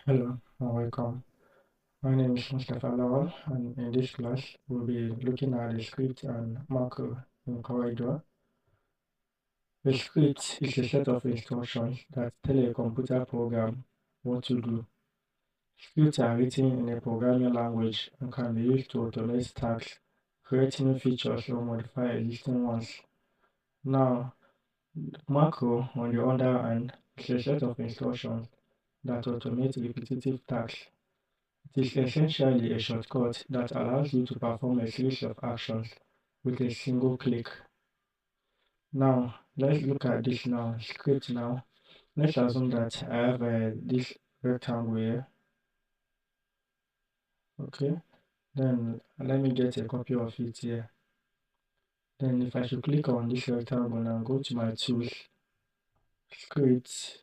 Hello and welcome. My name is Mustafa Lawal, and in this class, we'll be looking at the script and macro in CorelDRAW. A script is a set of instructions that tell a computer program what to do. Scripts are written in a programming language and can be used to automate tasks, create new features, or modify existing ones. Now, macro, on the other hand, is a set of instructions that automate repetitive tasks. It is essentially a shortcut that allows you to perform a series of actions with a single click. Now, let's look at this now, script now. Let's assume that I have this rectangle here. Okay, then let me get a copy of it here. Then if I should click on this rectangle now, go to my tools, scripts,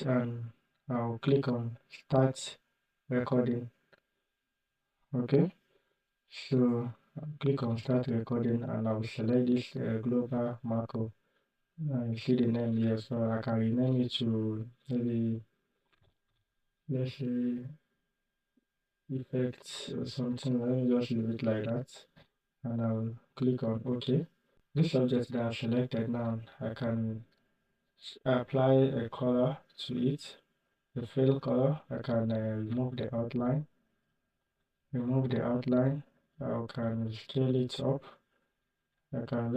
and I'll click on start recording. Okay, so I'll click on start recording and I'll select this global macro. You see the name here, so I can rename it to maybe, let's say, effects or something. Let me just leave it like that, and I'll click on OK. This object that I've selected now, I can apply a color to it, the fill color. I can remove the outline. I can scale it up. I can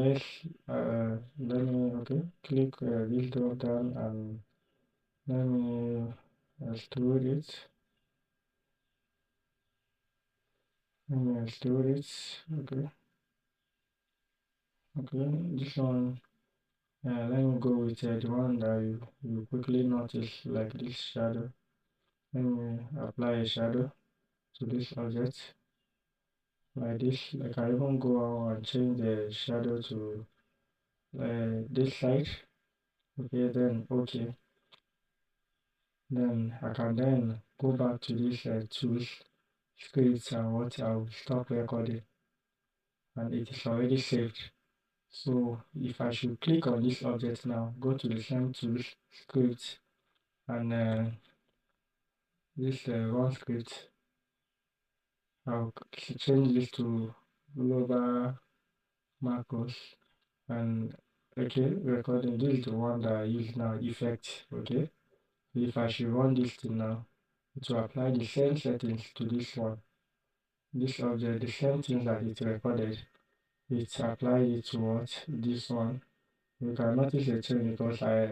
let me click this drop down and let me extrude it. Storage. Okay, this one, let me go with the one that you quickly notice, like this shadow. Let me apply a shadow to this object like this. Like I even go out and change the shadow to this side. Okay, then okay, then I can then go back to this tools, scripts, and what I'll stop recording, and it is already saved. So if I should click on this object now, go to the same tools, script, and this run script, I'll change this to global macros, and okay, recording. This is the one that I use now, effect. Okay, if I should run this thing now, it will apply the same settings to this one, this object, the same things that it recorded. It apply it to what this one. You can notice a change because I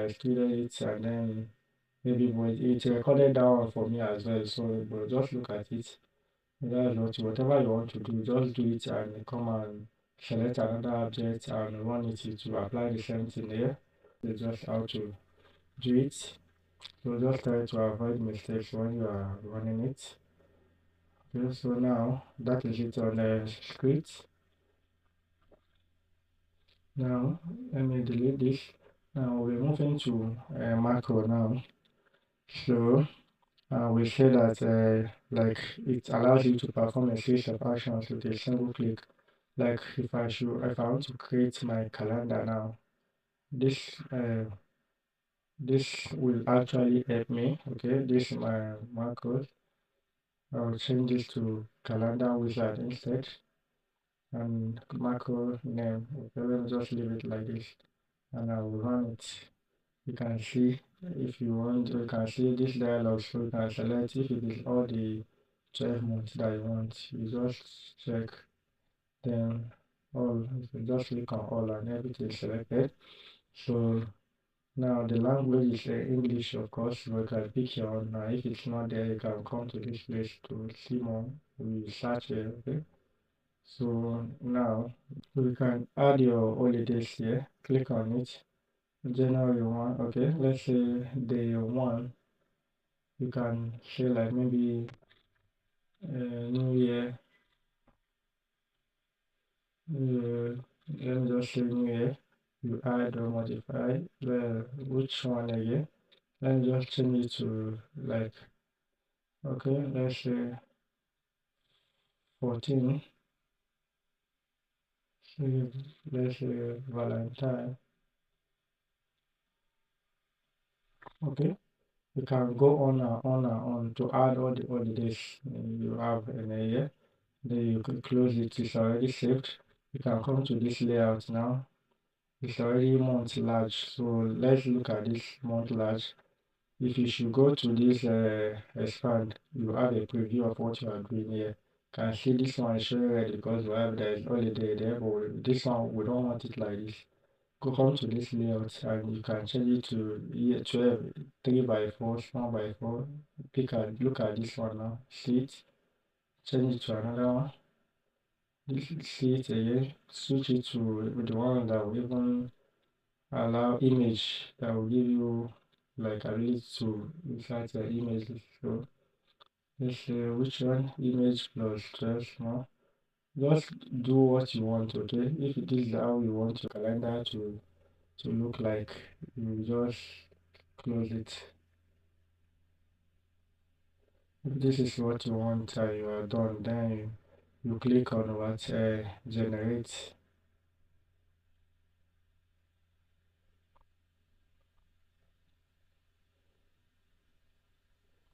extruded it and then maybe it recorded that one for me as well. So but just look at it. That's whatever you want to do, just do it and come and select another object and run it to apply the same thing there. It's just how to do it. So just try to avoid mistakes when you are running it. Okay, so now that is it on the script. Now let me delete this. Now we're moving to macro now. So we say that like it allows you to perform a series of actions with a single click. Like if I want to create my calendar now, this this will actually help me. Okay, this is my macro. I will change this to calendar wizard instead, and macro name. Okay, let me just leave it like this, and I will run it. You can see, if you want, you can see this dialog, so you can select if it is all the 12 months that you want. You just check, then all, you just click on all and everything is selected. So now the language is English, of course, but you can pick your own. Now if it's not there, you can come to this place to see more. We search here. Okay, so now we can add your holidays here. Click on it. January 1, okay, let's say day 1, you can say like maybe New Year, let me just say New Year, you add or modify, which one again? Let me just change it to like, okay, let's say 14, let's say Valentine, okay. You can go on and on and on to add all the days you have in a year. Then you can close it. It's already saved. You can come to this layout now. It's already month large. So let's look at this month large. If you should go to this expand, you have a preview of what you are doing here. Can see this one is showing red because we have there is holiday there, but this one we don't want it like this. Go come to this layout and you can change it to year 12, 3 by 4, small by 4. Look at this one now. See it, change it to another one. See it again, switch it to the one that will even allow image that will give you like ability to insert the images. So let's say which one, image plus 12 more. Just do what you want, okay? If this is how you want your calendar to look like, you just close it. If this is what you want and you are done, then you click on what generate.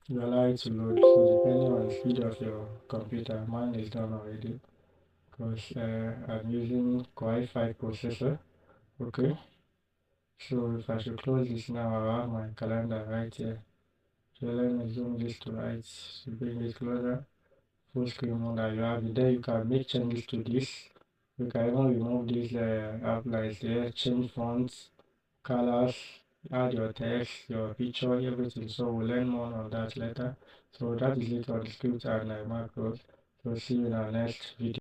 You allow it to load. So depending on the speed of your computer, mine is done already because I'm using Core i5 processor. Okay, so if I should close this now, I'll have my calendar right here. So let me zoom this to right to bring it closer. Full screen mode that you have it. Then you can make changes to this. You can even remove these outlines here, change fonts, colors, add your text, your picture, everything. So we'll learn more on that later. So that is it on the script and macros. So see you in our next video.